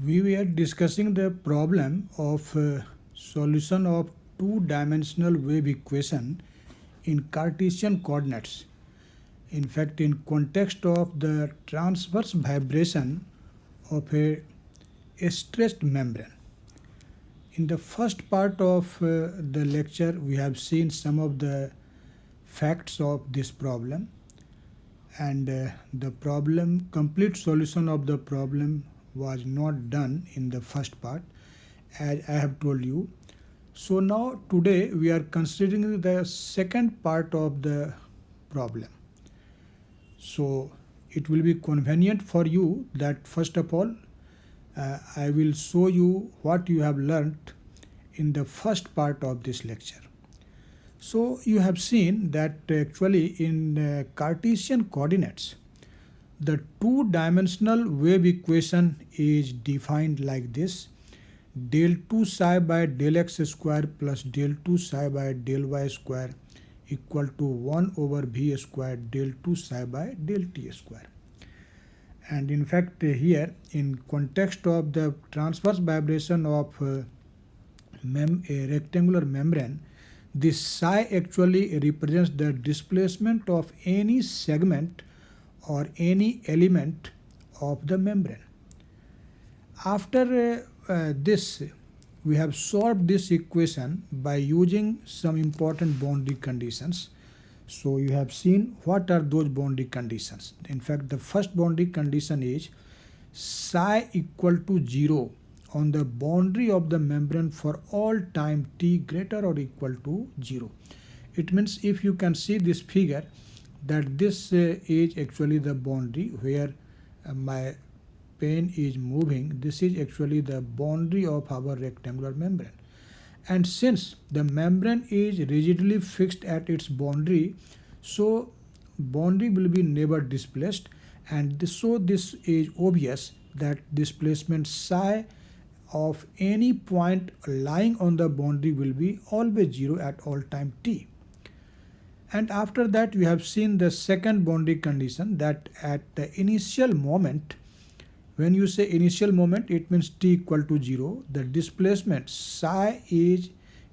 We were discussing the problem of solution of two-dimensional wave equation in Cartesian coordinates. In fact, in context of the transverse vibration of a stressed membrane. In the first part of the lecture, we have seen some of the facts of this problem, and the problem complete solution of the problem was not done in the first part, as I have told you. So now today we are considering the second part of the problem. So it will be convenient for you that first of all I will show you what you have learnt in the first part of this lecture. So you have seen that actually in Cartesian coordinates, the two-dimensional wave equation is defined like this: del 2 psi by del x square plus del 2 psi by del y square equal to 1 over v square del 2 psi by del t square. And in fact here in context of the transverse vibration of a rectangular membrane, this psi actually represents the displacement of any segment or any element of the membrane. After this, we have solved this equation by using some important boundary conditions. So you have seen what are those boundary conditions. In fact, the first boundary condition is psi equal to 0 on the boundary of the membrane for all time t greater or equal to 0. It means if you can see this figure, that this is actually the boundary where my pen is moving. This is actually the boundary of our rectangular membrane. And since the membrane is rigidly fixed at its boundary, so boundary will be never displaced, and so this is obvious that displacement psi of any point lying on the boundary will be always 0 at all time t. And after that we have seen the second boundary condition, that at the initial moment, when you say initial moment, it means t equal to 0, the displacement psi is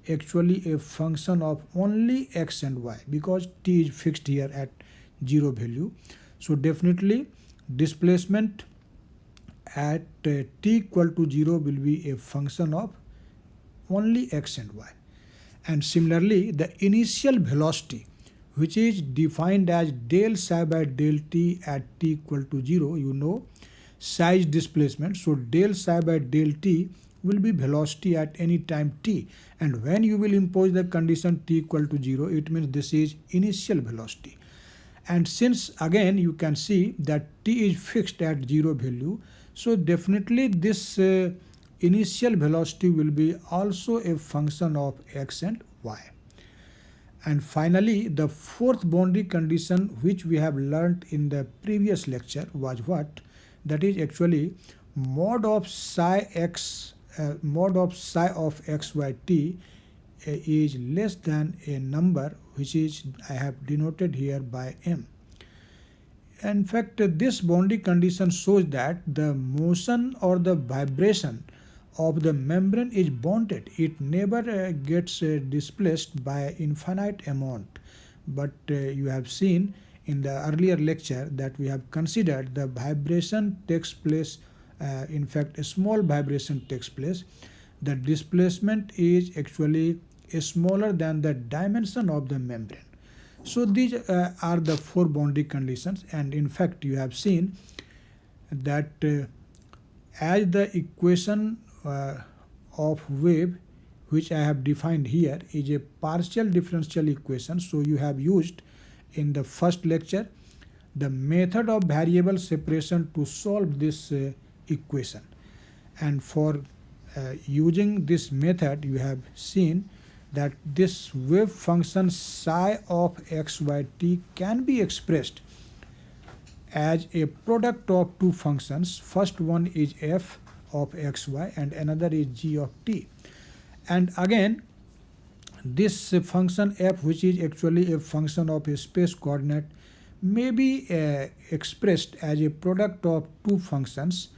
actually a function of only x and y, because t is fixed here at 0 value. So definitely displacement at t equal to 0 will be a function of only x and y. And similarly, the initial velocity, which is defined as del psi by del t at t equal to 0, you know psi is displacement, so del psi by del t will be velocity at any time t, and when you will impose the condition t equal to 0, it means this is initial velocity. And since again you can see that t is fixed at 0 value, so definitely this initial velocity will be also a function of x and y. And finally, the fourth boundary condition which we have learnt in the previous lecture was what? That is actually mod of psi of x y t is less than a number which is I have denoted here by m. In fact, this boundary condition shows that the motion or the vibration of the membrane is bounded. It never gets displaced by infinite amount. But you have seen in the earlier lecture that we have considered the vibration takes place, in fact a small vibration takes place. The displacement is actually smaller than the dimension of the membrane. So these are the four boundary conditions, and in fact you have seen that as the equation of wave which I have defined here is a partial differential equation, so you have used in the first lecture the method of variable separation to solve this equation. And for using this method, you have seen that this wave function psi of x y t can be expressed as a product of two functions. First one is f of xy and another is g of t. And again, this function f, which is actually a function of a space coordinate, may be expressed as a product of two functions,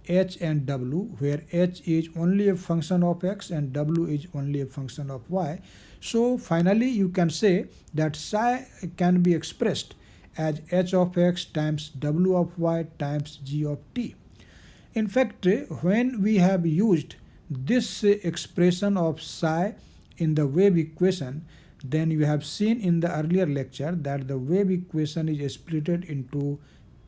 h and w, where h is only a function of x and w is only a function of y. So finally you can say that psi can be expressed as h of x times w of y times g of t. In fact, when we have used this expression of psi in the wave equation, then you have seen in the earlier lecture that the wave equation is split into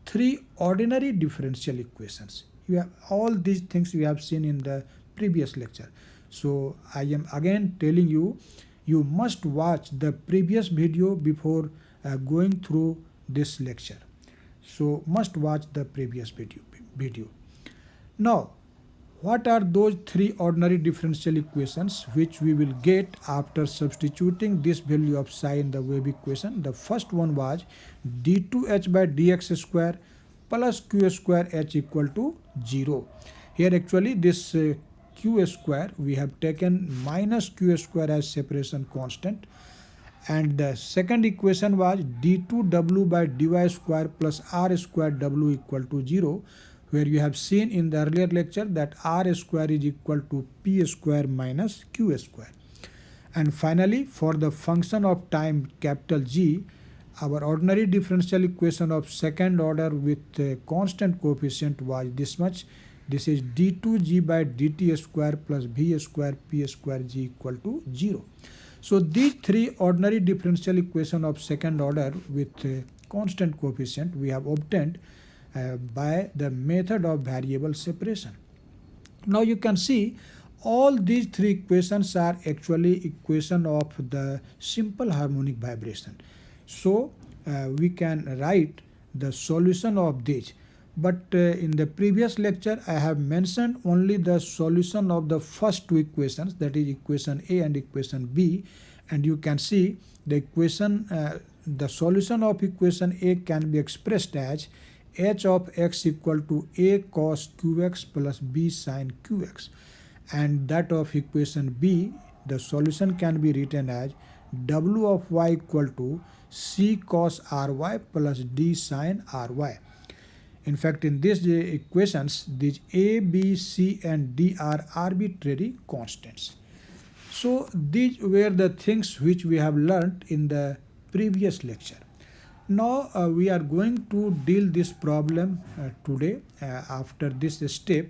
three ordinary differential equations. You have all these things you have seen in the previous lecture. So I am again telling you, you must watch the previous video before going through this lecture. So must watch the previous video. Now, what are those three ordinary differential equations which we will get after substituting this value of psi in the wave equation? The first one was d2h by dx square plus q square h equal to 0. Here actually this q square, we have taken minus q square as separation constant. And the second equation was d2w by dy square plus r square w equal to 0, where you have seen in the earlier lecture that r square is equal to p square minus q square. And finally, for the function of time capital G, our ordinary differential equation of second order with a constant coefficient was this much. This is d2g by dt square plus v square p square g equal to 0. So these three ordinary differential equation of second order with a constant coefficient we have obtained by the method of variable separation. Now you can see all these three equations are actually equation of the simple harmonic vibration. So we can write the solution of these. But in the previous lecture I have mentioned only the solution of the first two equations, that is equation A and equation B, and you can see the equation, the solution of equation A can be expressed as h of x equal to a cos qx plus b sin qx, and that of equation B, the solution can be written as w of y equal to c cos ry plus d sin ry. In fact, in these equations, these a, b, c and d are arbitrary constants. So these were the things which we have learned in the previous lecture. Now we are going to deal this problem today. After this step,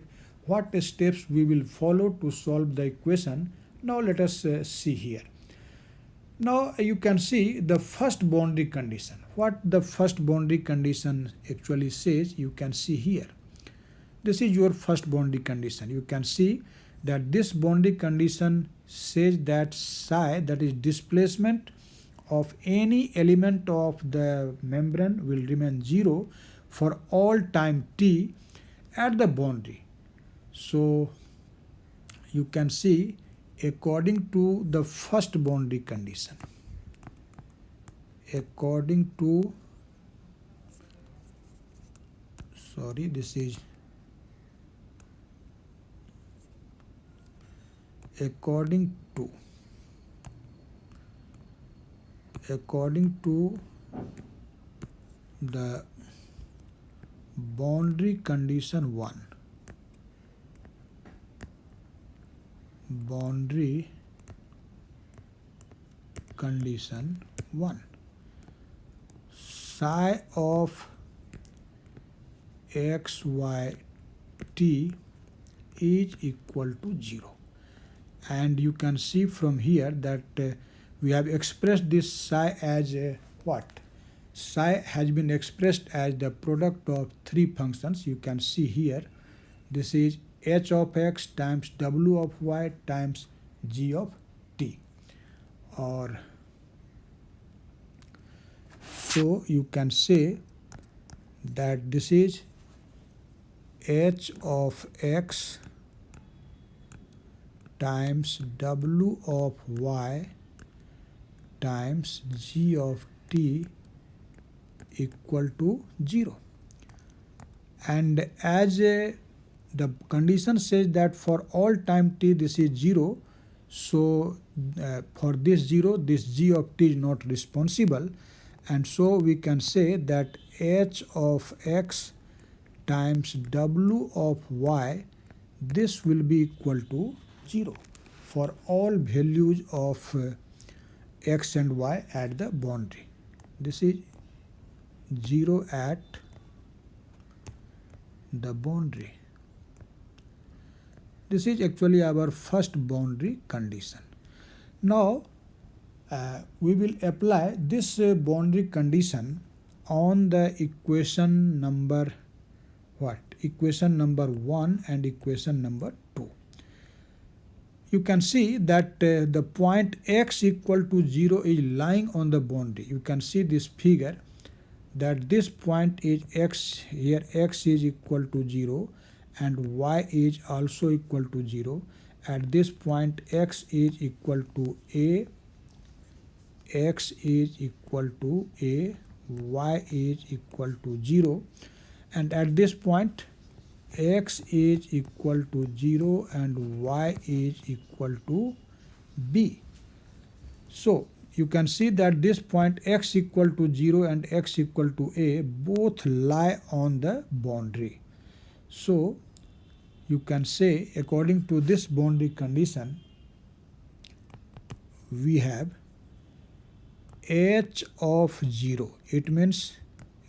what steps we will follow to solve the equation. Now let us see here. Now you can see the first boundary condition. What the first boundary condition actually says, you can see here. This is your first boundary condition. You can see that this boundary condition says that psi, that is displacement of any element of the membrane, will remain 0 for all time t at the boundary. So you can see according to the first boundary condition, according to, sorry, this is according to the boundary condition 1, boundary condition 1, psi of x, y, t is equal to 0. And you can see from here that we have expressed this psi as what? Psi has been expressed as the product of three functions. You can see here, this is h of x times w of y times g of t. Or so you can say that this is h of x times w of y times g of t equal to 0. And as the condition says that for all time t this is 0, so for this 0, this g of t is not responsible, and so we can say that h of x times w of y, this will be equal to 0 for all values of x and y at the boundary. This is 0 at the boundary. This is actually our first boundary condition. Now we will apply this boundary condition on the equation number what? Equation number 1 and equation number 2. You can see that the point x equal to 0 is lying on the boundary. You can see this figure that this point is x, here x is equal to 0 and y is also equal to 0. At this point x is equal to a, x is equal to a, y is equal to 0, and at this point x is equal to 0 and y is equal to b. So you can see that this point x equal to 0 and x equal to a both lie on the boundary. So you can say, according to this boundary condition, we have h of 0. It means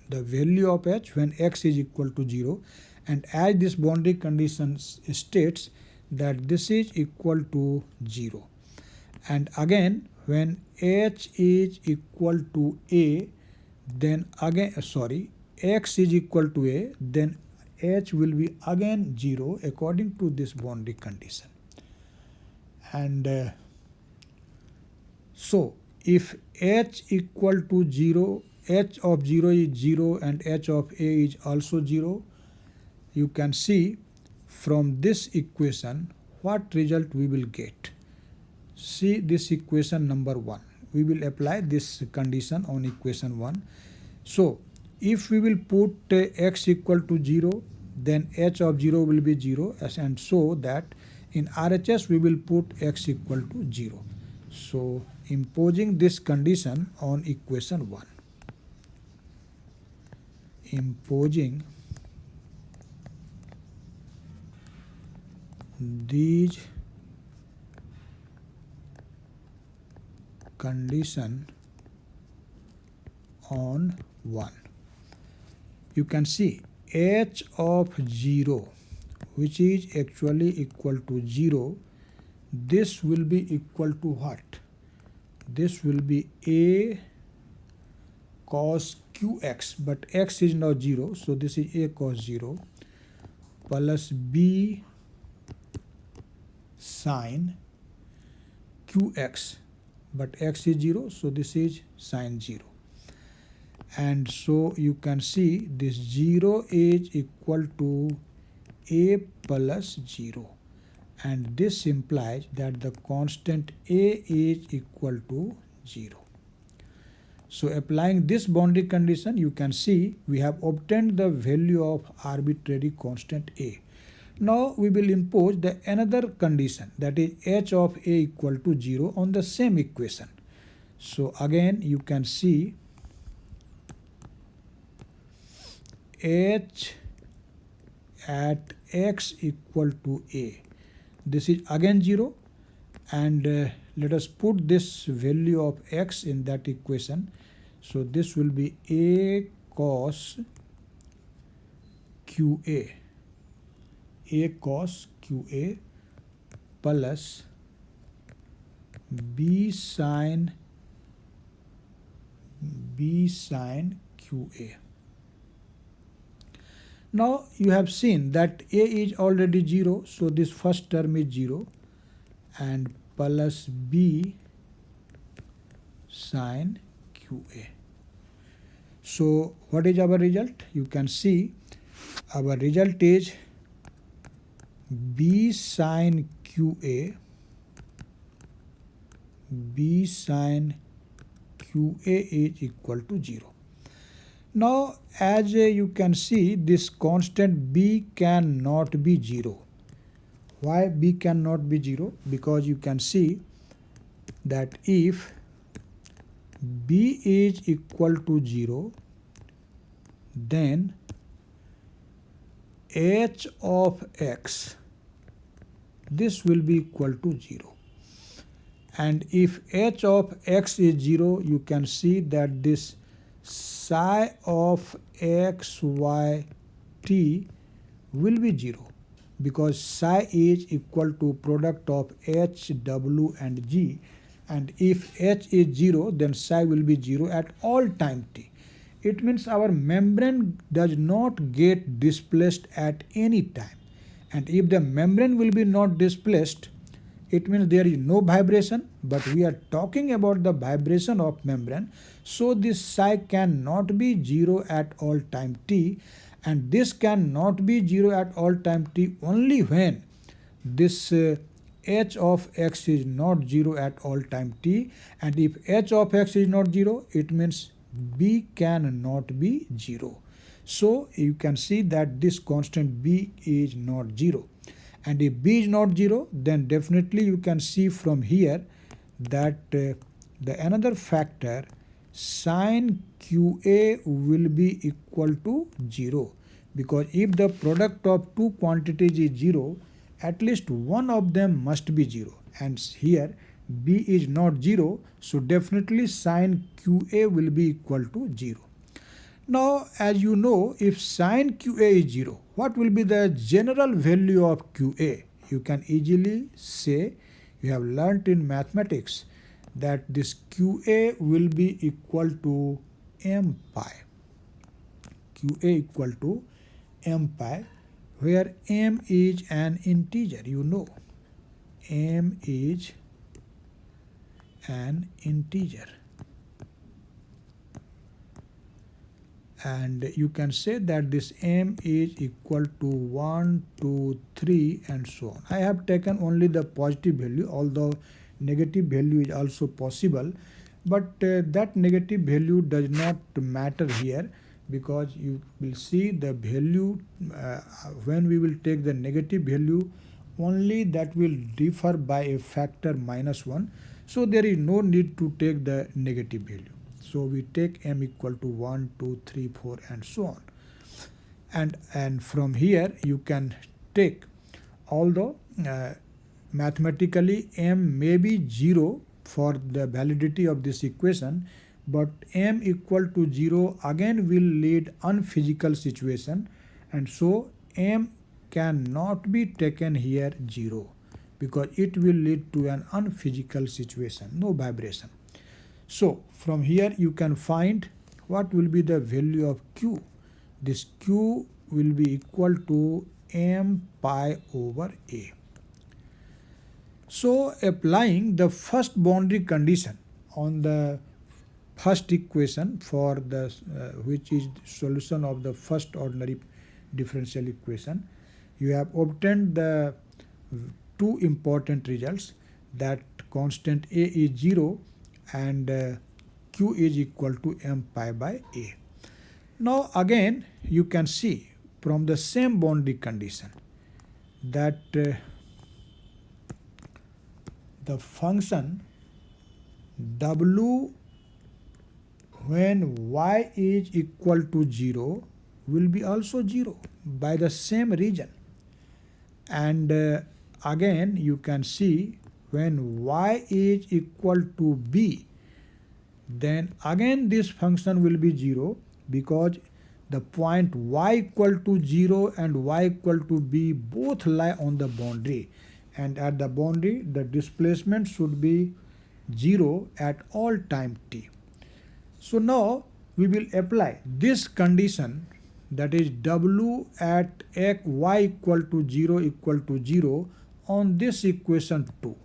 the value of h when x is equal to 0, and as this boundary condition states that this is equal to 0. And again, when h is equal to a, then again x is equal to a, then h will be again 0 according to this boundary condition. And so if h equal to 0, h of 0 is 0 and h of a is also 0, you can see from this equation what result we will get. See this equation number 1. We will apply this condition on equation 1. So if we will put x equal to 0, then h of 0 will be 0, and so that in RHS we will put x equal to 0. So imposing this condition on equation 1. Imposing these condition on 1. You can see h of 0, which is actually equal to 0, this will be equal to what? This will be a cos qx, but x is now 0, so this is a cos 0 plus b sin qx, but x is 0, so this is sin 0. And so you can see this 0 is equal to a plus 0, and this implies that the constant a is equal to 0. So applying this boundary condition, you can see we have obtained the value of arbitrary constant a. Now we will impose the another condition, that is h of a equal to 0 on the same equation. So again you can see h at x equal to a. This is again 0, and let us put this value of x in that equation. So this will be a cos qa, a cos qa plus b sin qa. Now you have seen that a is already 0, so this first term is 0, and plus b sin qa. So what is our result? You can see our result is b sin qa, b sin qa is equal to 0. Now as you can see, this constant b cannot be 0. Why b cannot be 0? Because you can see that if b is equal to 0, then h of x, this will be equal to 0. And if h of x is 0, you can see that this psi of x, y, t will be 0, because psi is equal to product of h, w and g, and if h is 0, then psi will be 0 at all time t. It means our membrane does not get displaced at any time, and if the membrane will be not displaced, it means there is no vibration, but we are talking about the vibration of membrane, so this psi cannot be 0 at all time t, and this cannot be 0 at all time t only when this h of x is not 0 at all time t, and if h of x is not 0, it means b cannot be 0. So you can see that this constant b is not 0. And if b is not 0, then definitely you can see from here that the another factor sin qa will be equal to 0, because if the product of two quantities is 0, at least one of them must be 0, and here b is not 0, so definitely sin qa will be equal to 0. Now, as you know, if sin qa is 0, what will be the general value of qa? You can easily say, you have learnt in mathematics, that this qa will be equal to m pi. qa equal to m pi, where m is an integer, you know. M is an integer. And you can say that this m is equal to 1, 2, 3 and so on. I have taken only the positive value, although negative value is also possible, but that negative value does not matter here, because you will see the value when we will take the negative value, only that will differ by a factor -1, so there is no need to take the negative value. So we take m equal to 1, 2, 3, 4 and so on. And from here you can take, although mathematically m may be 0 for the validity of this equation, but m equal to 0 again will lead unphysical situation, and so m cannot be taken here 0, because it will lead to an unphysical situation, no vibration. So from here you can find what will be the value of q. This q will be equal to m pi over a. So applying the first boundary condition on the first equation for the which is solution of the first ordinary differential equation, you have obtained the two important results, that constant a is 0 and q is equal to m pi by a. Now again you can see from the same boundary condition that the function w when y is equal to 0 will be also 0 by the same region, and again you can see when y is equal to b, then again this function will be 0, because the point y equal to 0 and y equal to b both lie on the boundary, and at the boundary the displacement should be 0 at all time t. So now we will apply this condition, that is w at x y equal to 0 on this equation 2.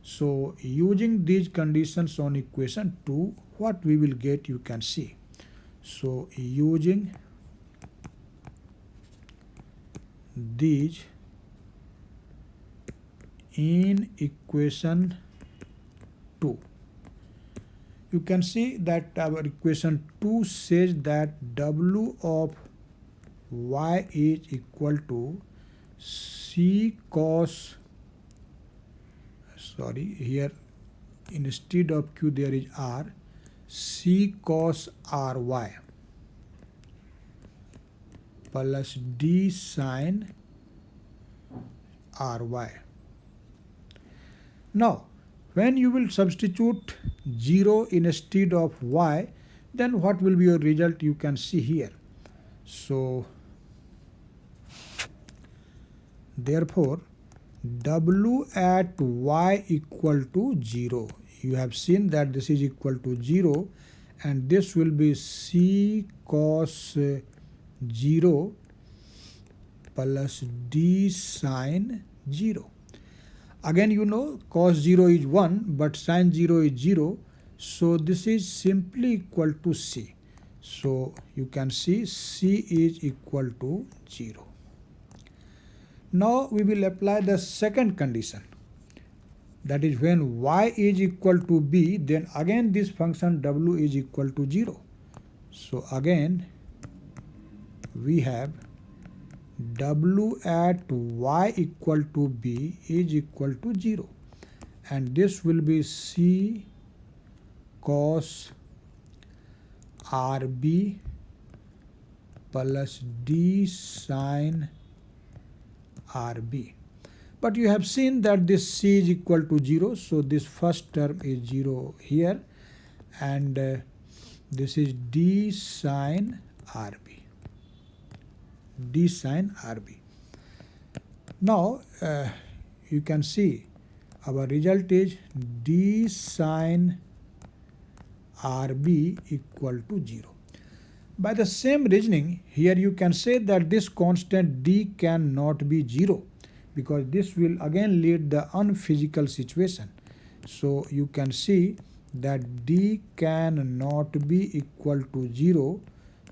So using these conditions on equation 2, what we will get you can see. So using these in equation 2, you can see that our equation 2 says that w of y is equal to c cos, sorry, here instead of q there is r, c cos ry. plus d sine ry. Now, when you will substitute 0 instead of y, then what will be your result? You can see here. So, therefore, w at y equal to 0. You have seen that this is equal to 0, and this will be c cos 0 plus d sine 0. Again, you know cos 0 is 1, but sine 0 is 0. So this is simply equal to c. So you can see c is equal to 0. Now we will apply the second condition. That is, when y is equal to b, then again this function w is equal to 0. So again we have w at y equal to b is equal to 0, and this will be c cos rb plus d sine rb. But you have seen that this c is equal to 0, so this first term is 0 here, and this is d sine rb. D sine rb. Now you can see our result is d sine rb equal to 0. By the same reasoning, here you can say that this constant d cannot be 0, because this will again lead the unphysical situation. So you can see that d cannot be equal to 0.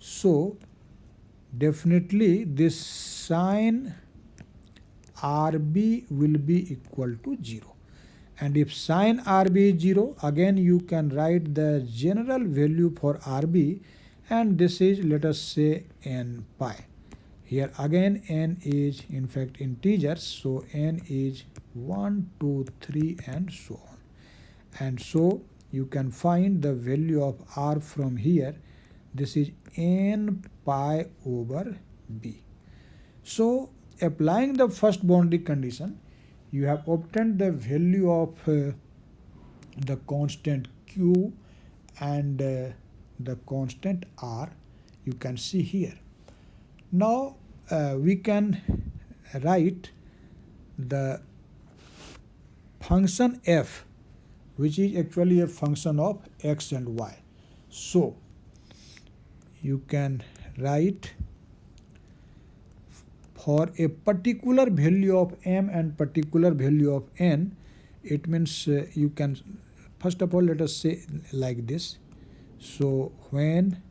So definitely this sine rb will be equal to 0. And if sine rb is 0, again you can write the general value for rb, and this is, let us say, n pi. Here again n is in fact integers, so n is 1, 2, 3 and so on. And so you can find the value of r from here. This is n pi over b. So applying the first boundary condition, you have obtained the value of the constant q and the constant r. You can see here. Now we can write the function f, which is actually a function of x and y. So you can write for a particular value of m and particular value of n. It means you can, first of all, let us say like this. So when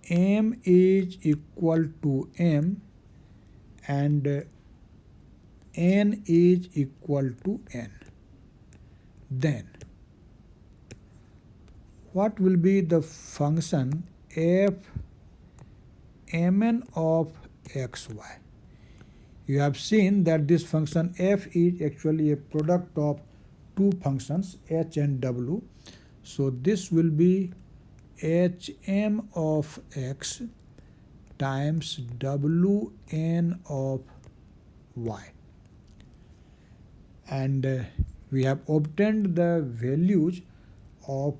m is equal to m and n is equal to n, then what will be the function f mn of xy? You have seen that this function f is actually a product of two functions, h and w. So this will be hm of x times wn of y. And we have obtained the values of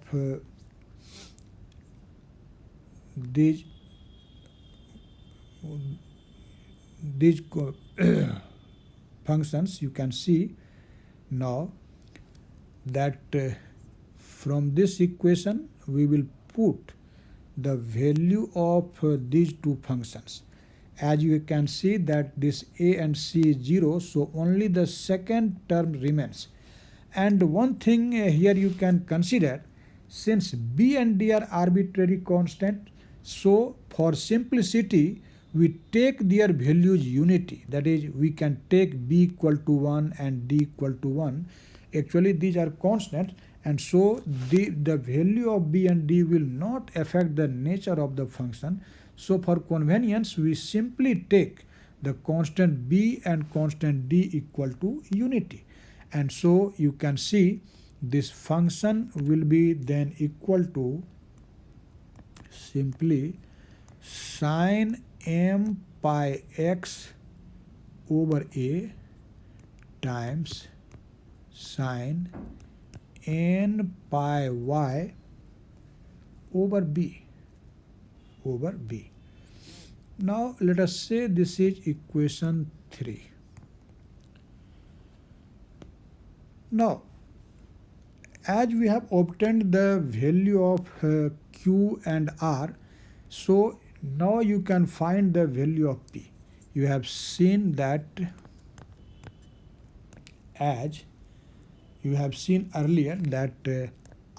these functions. You can see now that from this equation we will put the value of these two functions. As you can see that this a and c is 0, so only the second term remains. And one thing here you can consider, since b and d are arbitrary constant, so for simplicity we take their values unity. That is, we can take b equal to 1 and d equal to 1. Actually these are constant, and so the value of b and d will not affect the nature of the function. So for convenience we simply take the constant b and constant d equal to unity. And so you can see this function will be then equal to simply sine m pi x over a times sine n pi y over b. Now let us say this is equation 3. Now as we have obtained the value of q and r, so now you can find the value of p. You have seen that as you have seen earlier that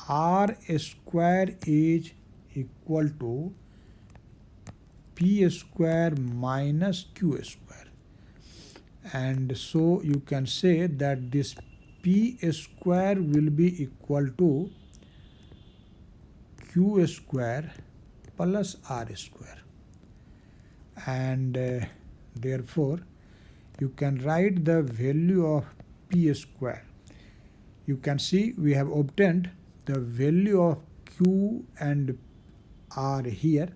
r square is equal to p square minus q square, and so you can say that this p square will be equal to q square plus r square, and therefore you can write the value of p square. You can see we have obtained the value of q and r here.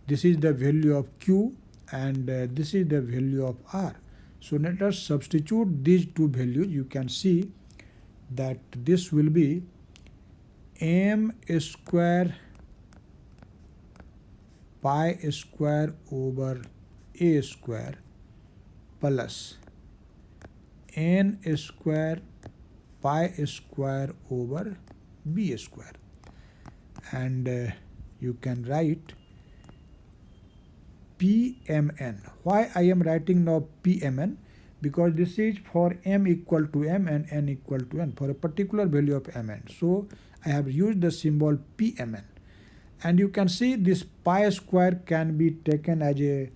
This is the value of q and this is the value of r. So let us substitute these two values. You can see that this will be m square pi square over a square plus n square pi square over b square, and you can write Pmn. Why I am writing now Pmn? Because this is for m equal to m and n equal to n, for a particular value of mn. So I have used the symbol Pmn. And you can see this pi square can be taken as a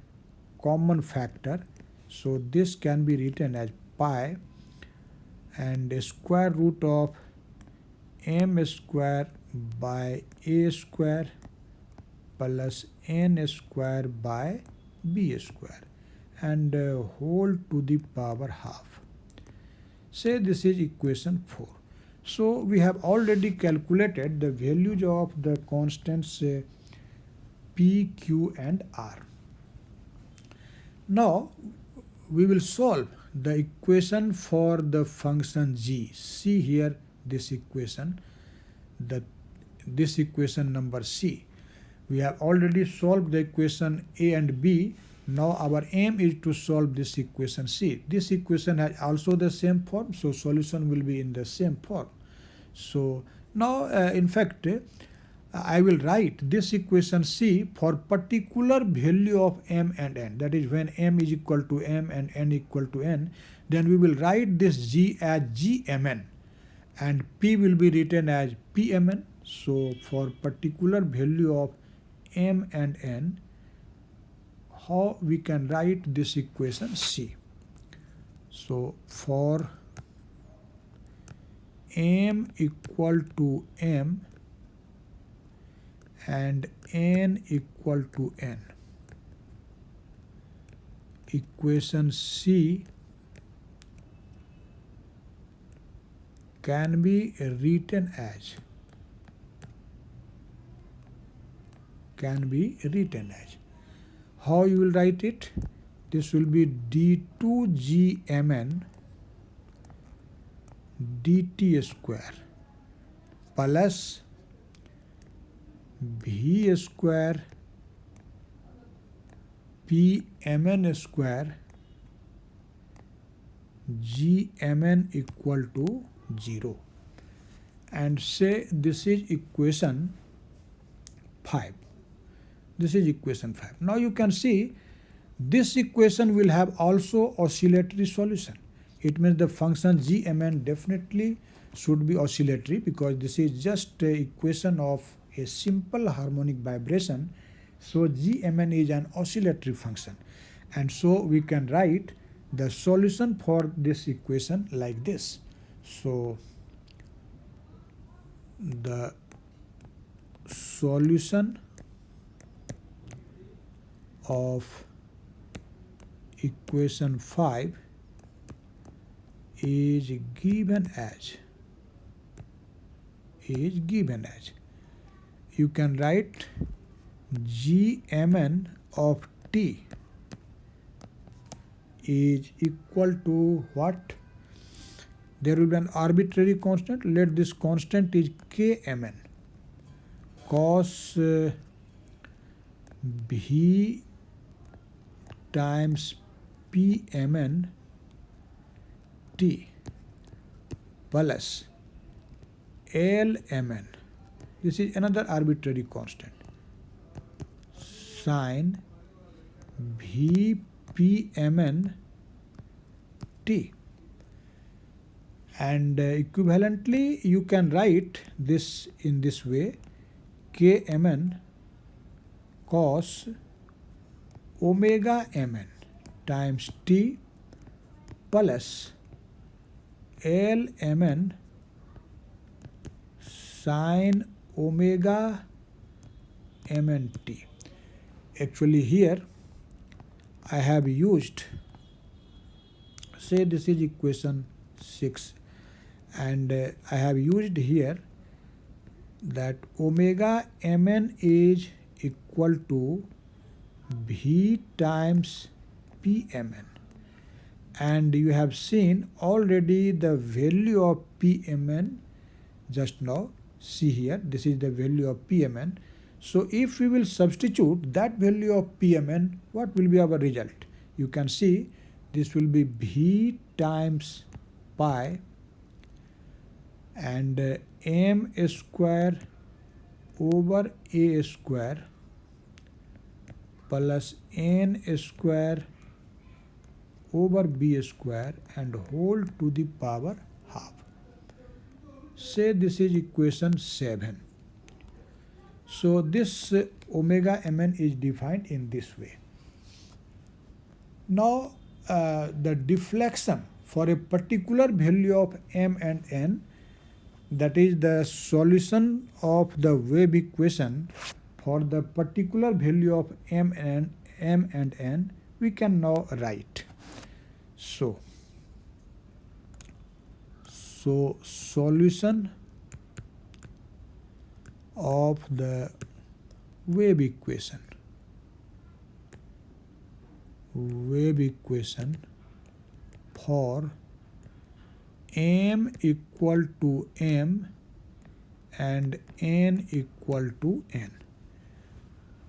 common factor. So this can be written as pi and a square root of m square by a square plus n square by b square, and whole to the power half. Say this is equation 4. So we have already calculated the values of the constants p, q and r. Now we will solve the equation for the function g. See here this equation, this equation number c. We have already solved the equation a and b. Now our aim is to solve this equation c. This equation has also the same form, so solution will be in the same form. So now in fact I will write this equation c for particular value of m and n. That is, when m is equal to m and n equal to n, then we will write this g as gmn and p will be written as pmn. So for particular value of m and n, how we can write this equation c? So for m equal to m and n equal to n, equation c can be written as how you will write it? This will be d2gmn dt square plus v square pmn square gmn equal to 0, and say this is equation 5. This is equation 5. Now you can see this equation will have also oscillatory solution. It means the function gmn definitely should be oscillatory, because this is just a equation of a simple harmonic vibration. So gmn is an oscillatory function, and so we can write the solution for this equation like this. So the solution of equation 5 is given as you can write gmn of t is equal to what? There will be an arbitrary constant. Let this constant is kmn cos v times pmn t plus lmn. This is another arbitrary constant. Sin v pmn t. And equivalently you can write this in this way: kmn cos omega mn times t plus lmn sin omega mn t. Actually here I have used, say this is equation 6, and I have used here that omega mn is equal to v times pmn, and you have seen already the value of pmn just now. See here, this is the value of pmn. So if we will substitute that value of pmn, what will be our result? You can see this will be v times pi and m square over a square plus n square over b square and whole to the power half. Say this is equation 7. So this omega mn is defined in this way. Now the deflection for a particular value of m and n, that is the solution of the wave equation for the particular value of m and n, we can now write. So solution of the wave equation for m equal to m and n equal to n.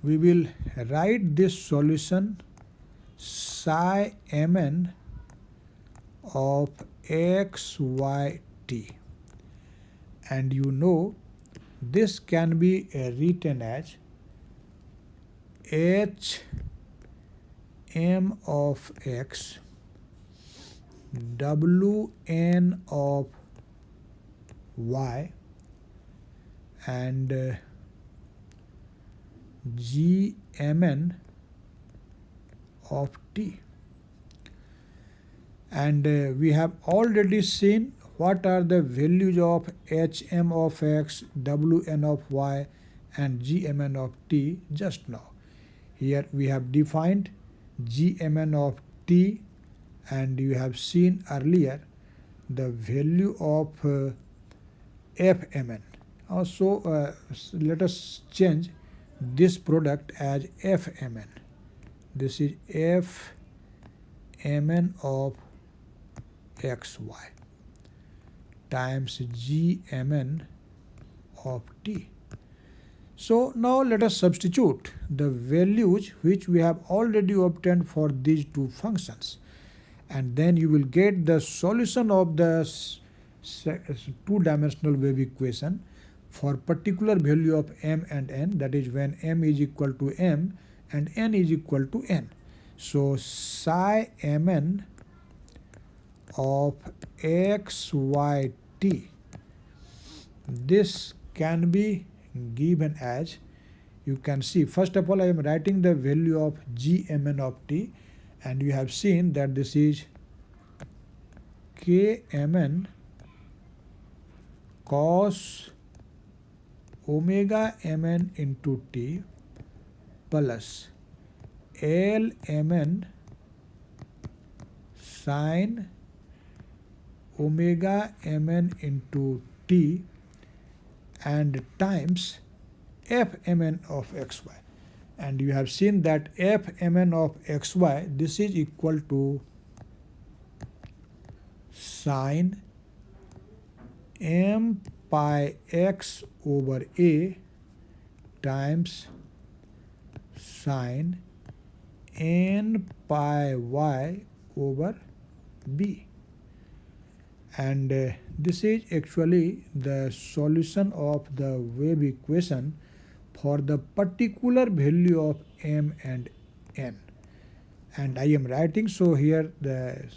We will write this solution psi mn of x, y, t, and you know this can be written as h m of x w n of y and g mn of t. And we have already seen what are the values of hm of x, wn of y and gmn of t just now. Here we have defined gmn of t, and you have seen earlier the value of fmn. Also let us change this product as fmn. This is fmn of xy times gmn of t. So now let us substitute the values which we have already obtained for these two functions, and then you will get the solution of the two-dimensional wave equation for particular value of m and n, that is when m is equal to m and n is equal to n. So psi mn of x, y, t, this can be given as, you can see, first of all I am writing the value of gmn of t, and you have seen that this is kmn cos omega mn into t plus lmn sin omega mn into t and times fmn of xy. and you have seen that f mn of xy, this is equal to sine m pi x over a times sine n pi y over b, and this is actually the solution of the wave equation for the particular value of m and n. And I am writing so here the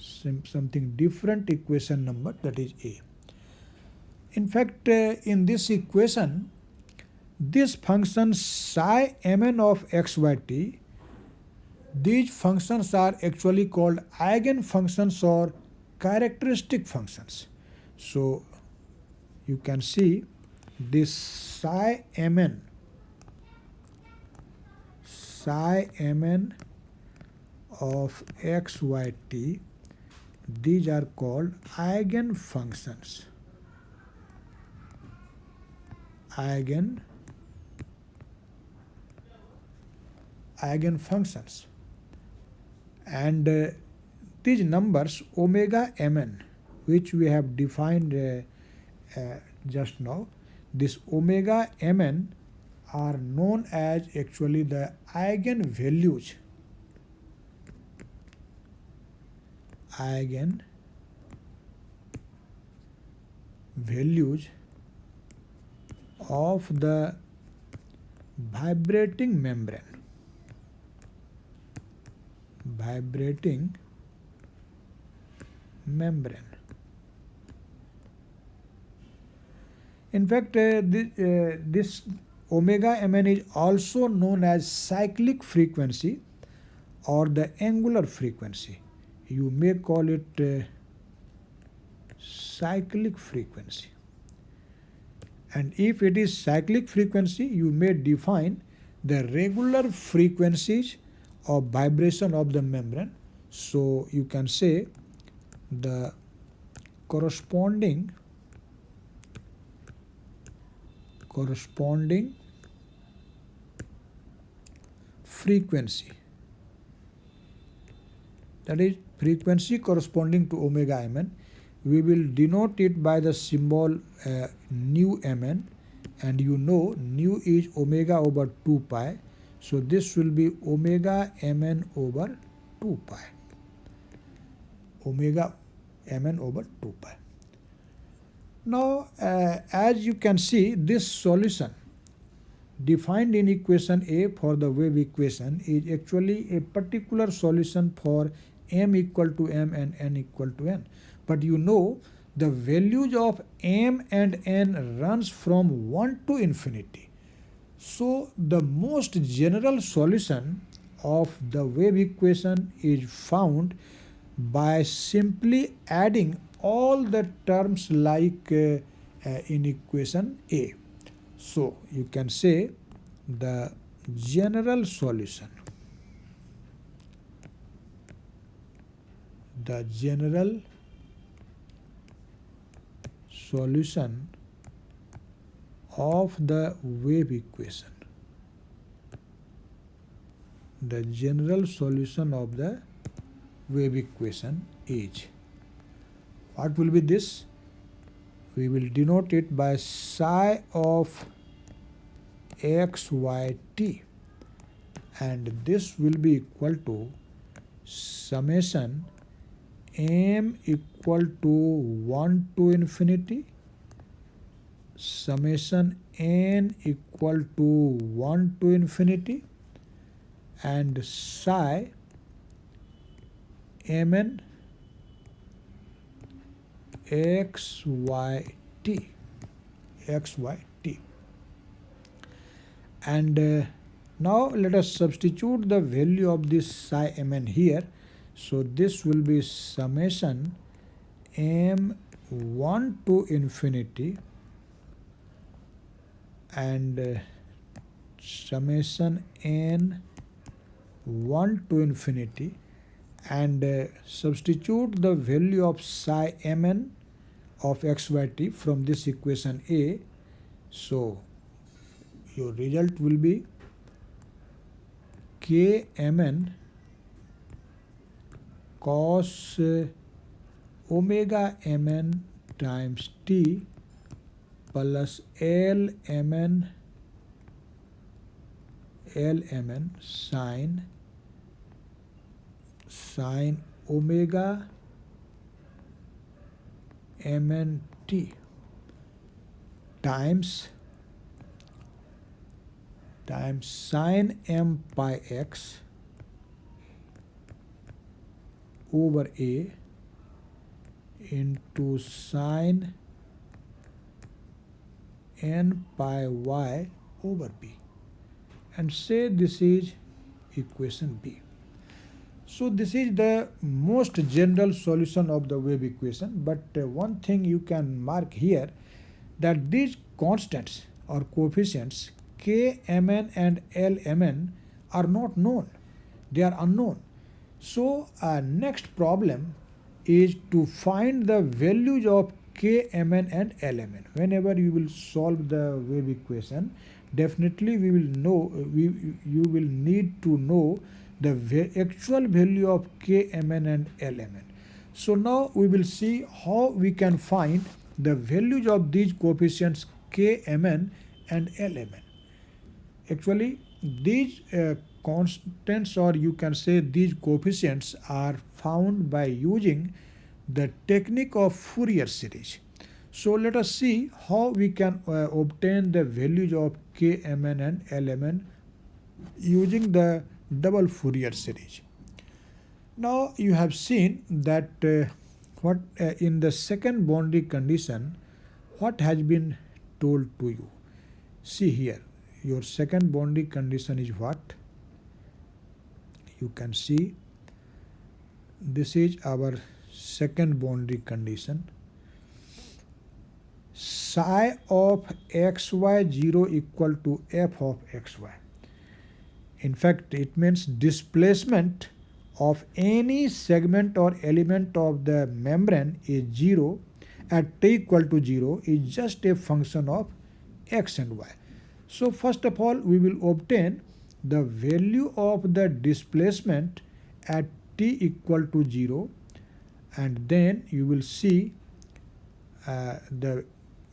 something different equation number, that is a. In fact, in this equation, this function psi mn of xyt, these functions are actually called eigenfunctions or characteristic functions. So you can see this psi mn of xyt, these are called eigenfunctions. Eigenfunctions. And these numbers omega mn, which we have defined just now, this omega mn are known as actually the eigenvalues of the vibrating membrane. In fact, this omega mn is also known as cyclic frequency or the angular frequency. You may call it cyclic frequency. And if it is cyclic frequency, you may define the regular frequencies of vibration of the membrane. So you can say the corresponding frequency, that is frequency corresponding to omega mn, we will denote it by the symbol nu mn, and you know nu is omega over 2 pi, so this will be omega mn over 2 pi. Omega mn over 2 pi. Now, as you can see, this solution defined in equation A for the wave equation is actually a particular solution for m equal to m and n equal to n. But you know the values of m and n runs from 1 to infinity. So the most general solution of the wave equation is found by simply adding all the terms like in equation A. So you can say the general solution of the wave equation. The general solution of the wave equation is, what will be this? We will denote it by psi of xyt, and this will be equal to summation m equal to 1 to infinity, summation n equal to 1 to infinity, and psi mn xyt. And now let us substitute the value of this psi mn here. So this will be summation m1 to infinity and summation n 1 to infinity, and substitute the value of psi mn of xyt from this equation A. So your result will be Kmn cos omega mn times t plus lmn sin omega mn t times sin m pi x over a into sin n pi y over b, and say this is equation B. So this is the most general solution of the wave equation, but one thing you can mark here, that these constants or coefficients Kmn and Lmn are not known, they are unknown. So next problem is to find the values of Kmn and Lmn. Whenever you will solve the wave equation, definitely we will know, you will need to know the actual value of Kmn and Lmn. So now we will see how we can find the values of these coefficients Kmn and Lmn. Actually, these constants, or you can say these coefficients, are found by using the technique of Fourier series. So let us see how we can obtain the values of Kmn and Lmn using the double Fourier series. Now you have seen that in the second boundary condition, what has been told to you. See here, your second boundary condition is what? You can see this is our second boundary condition. Psi of xy0 equal to f of xy. In fact, it means displacement of any segment or element of the membrane is 0 at t equal to 0 is just a function of x and y. So first of all, we will obtain the value of the displacement at t equal to 0, and then you will see the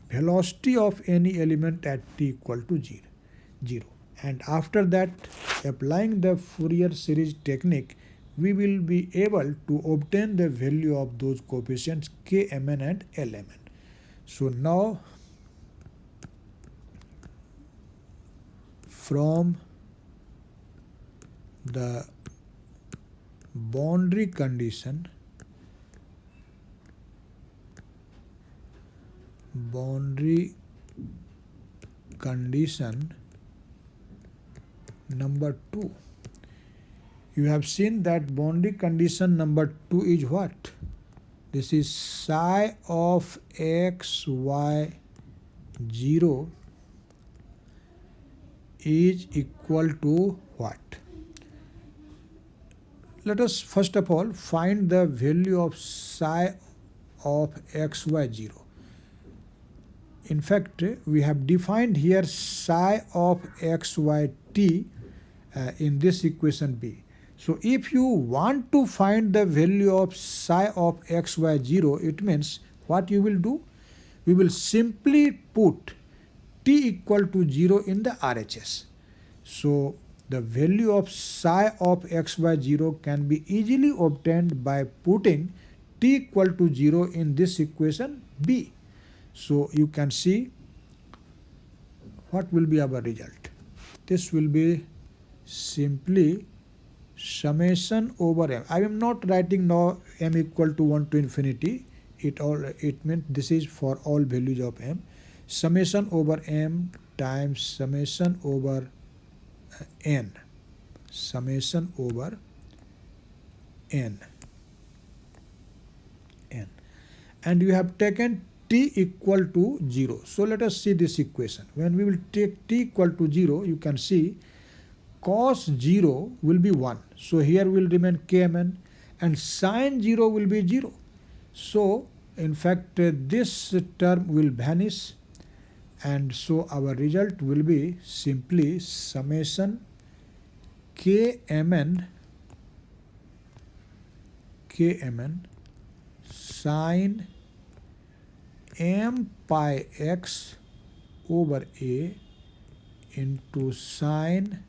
velocity of any element at t equal to 0. And after that, applying the Fourier series technique, we will be able to obtain the value of those coefficients Kmn and Lmn. So now, from the boundary condition number 2, you have seen that boundary condition number 2 is what? This is psi of xy0 is equal to what? Let us first of all find the value of psi of xy0. In fact, we have defined here psi of xyt in this equation B. So if you want to find the value of psi of xy0, it means what you will do? We will simply put t equal to 0 in the RHS. So the value of psi of xy0 can be easily obtained by putting t equal to 0 in this equation B. So you can see what will be our result. This will be simply summation over m. I am not writing now m equal to 1 to infinity. It means this is for all values of m. Summation over m times summation over n. Summation over n. And you have taken t equal to 0. So let us see this equation. When we will take t equal to 0, you can see cos 0 will be 1. So here will remain Kmn, and sin 0 will be 0. So in fact this term will vanish, and so our result will be simply summation kmn sine m pi x over a into sine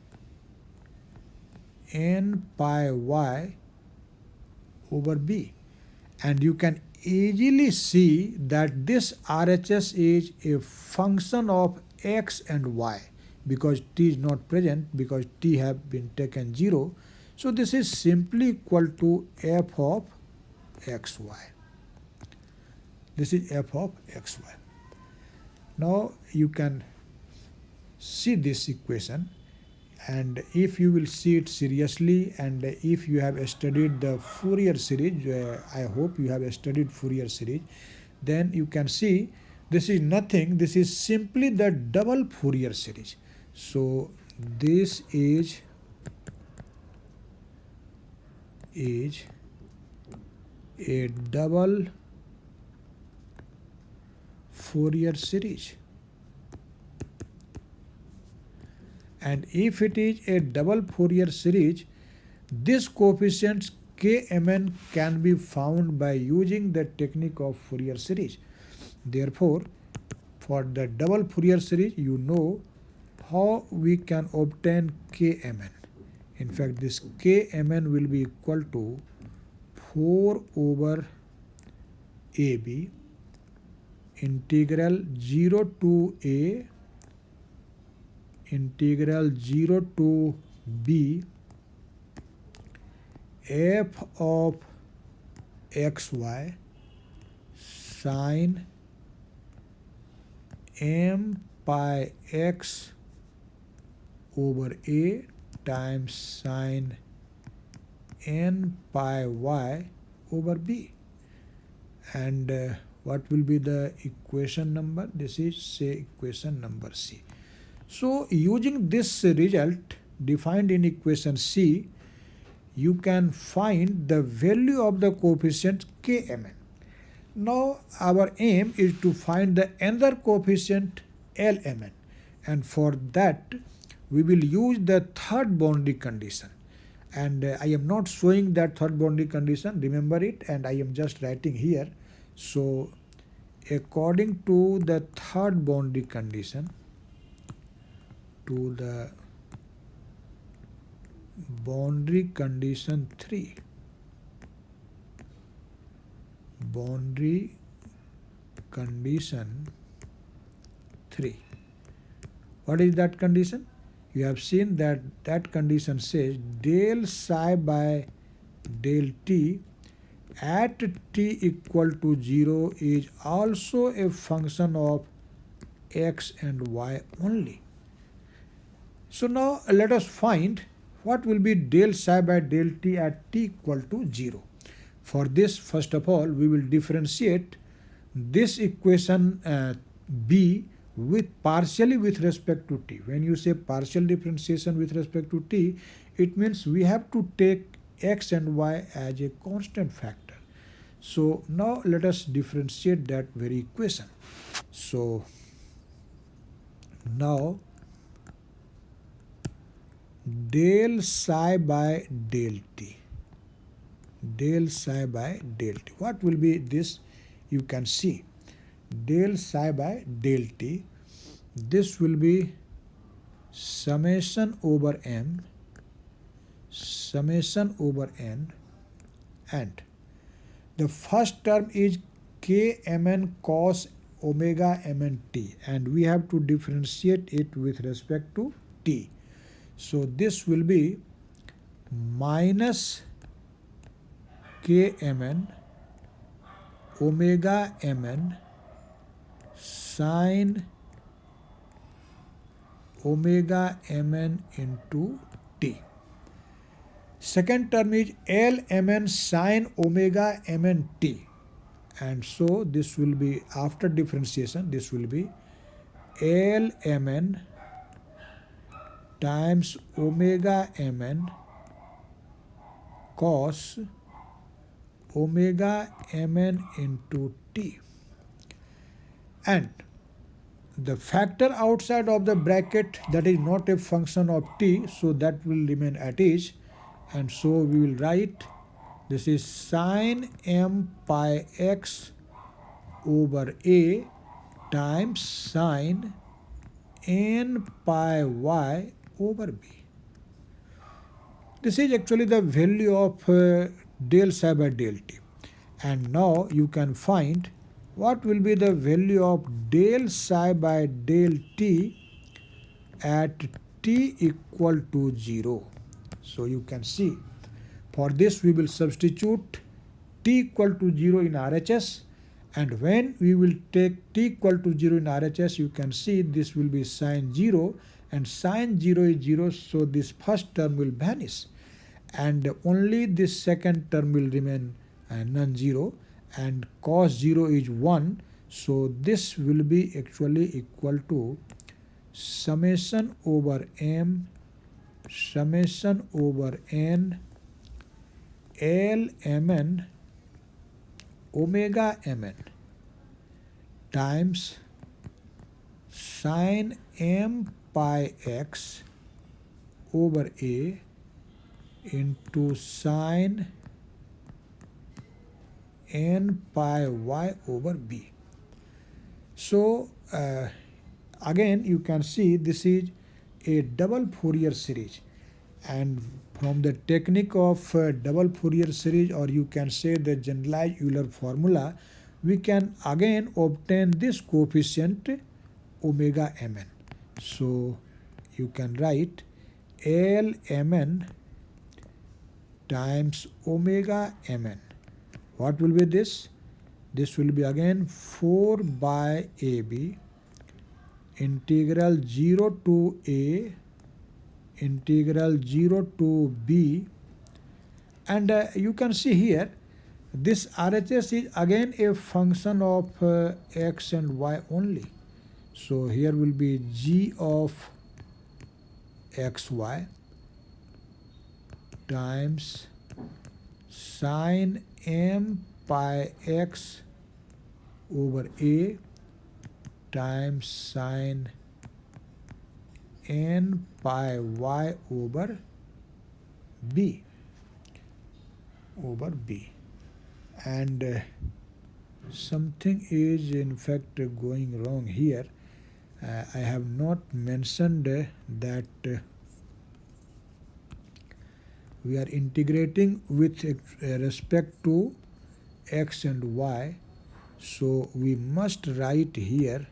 n pi y over b. And you can easily see that this RHS is a function of x and y, because t is not present, because t have been taken 0. So this is simply equal to f of xy. This is f of xy. Now you can see this equation, and if you will see it seriously, and if you have studied the Fourier series, I hope you have studied Fourier series, then you can see this is nothing, this is simply the double Fourier series. So this is a double Fourier series. And if it is a double Fourier series, this coefficients kmn can be found by using the technique of Fourier series. Therefore, for the double Fourier series, you know how we can obtain kmn. In fact, this kmn will be equal to 4 over ab integral 0 to a integral 0 to b f of xy sine m pi x over a times sine n pi y over b. And what will be the equation number? This is, say, equation number C. So using this result defined in equation C, you can find the value of the coefficient kmn. Now our aim is to find the another coefficient lmn, and for that we will use the third boundary condition. And I am not showing that third boundary condition, remember it, and I am just writing here. So according to the third boundary condition, to the boundary condition 3, boundary condition 3. What is that condition? You have seen that that condition says del psi by del t at t equal to 0 is also a function of x and y only. So now let us find what will be del psi by del t at t equal to 0. For this, first of all, we will differentiate this equation b with partially with respect to t. When you say partial differentiation with respect to t, it means we have to take x and y as a constant factor. So now let us differentiate that very equation. So now del psi by del t, del psi by del t. What will be this? You can see del psi by del t, this will be summation over m, summation over n, and the first term is kmn cos omega mn t, and we have to differentiate it with respect to t. So this will be minus kmn omega mn sine omega mn into t. Second term is lmn sine omega mn t, and so this will be, after differentiation, this will be lmn times omega mn cos omega mn into t. And the factor outside of the bracket, that is not a function of t, so that will remain at is, and so we will write this is sine m pi x over a times sine n pi y over b. This is actually the value of del psi by del t. And now you can find what will be the value of del psi by del t at t equal to 0. So you can see, for this we will substitute t equal to 0 in RHS, and when we will take t equal to 0 in RHS, you can see this will be sine 0, and sine 0 is 0, so this first term will vanish, and only this second term will remain non-zero, and cos 0 is 1, so this will be actually equal to summation over m summation over n L mn omega mn times sine m pi x over a into sine n pi y over b. So again you can see this is a double Fourier series, and from the technique of double Fourier series, or you can say the generalized Euler formula, we can again obtain this coefficient omega mn. So you can write L mn times omega mn. What will be this? This will be again 4 by AB integral 0 to A integral 0 to B, and you can see here this RHS is again a function of x and y only. So here will be g of xy times sine m pi x over a times sine n pi y over b and something is in fact going wrong here. I have not mentioned that we are integrating with respect to x and y, so we must write here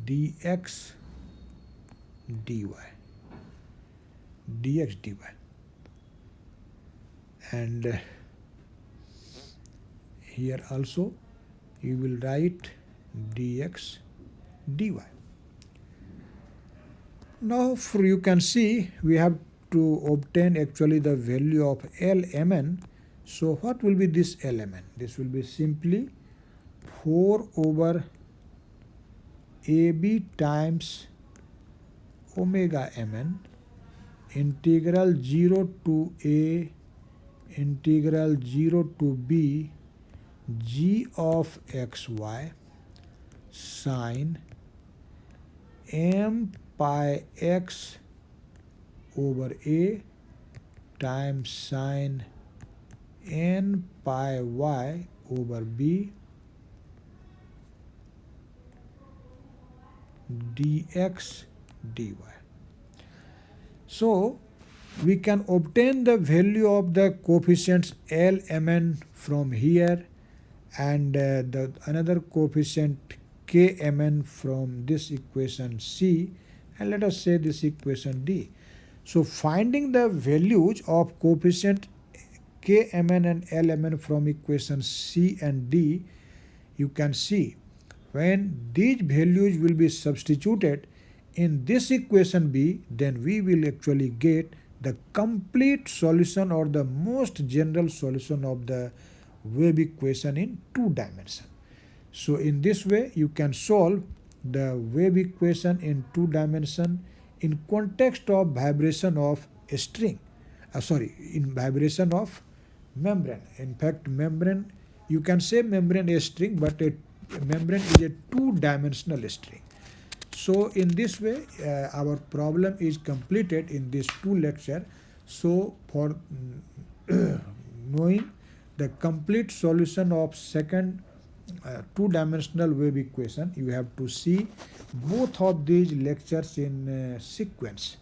dx dy, and here also you will write dx dy. Now you can see we have to obtain actually the value of Lmn. So what will be this Lmn? This will be simply 4 over AB times omega mn integral 0 to A integral 0 to B g of xy sine m pi x over A times sine n pi y over B dx dy. So we can obtain the value of the coefficients Lmn from here, and the another coefficient Kmn from this equation C, and let us say this equation D. So finding the values of coefficient Kmn and Lmn from equation C and D, you can see when these values will be substituted in this equation B, then we will actually get the complete solution or the most general solution of the wave equation in 2 dimensions. So in this way you can solve the wave equation in 2 dimensions in context of vibration of a string, in vibration of membrane. In fact, membrane, you can say membrane a string, but a membrane is a two-dimensional string. So in this way, our problem is completed in these two lectures. So for knowing the complete solution of second two-dimensional wave equation, you have to see both of these lectures in sequence.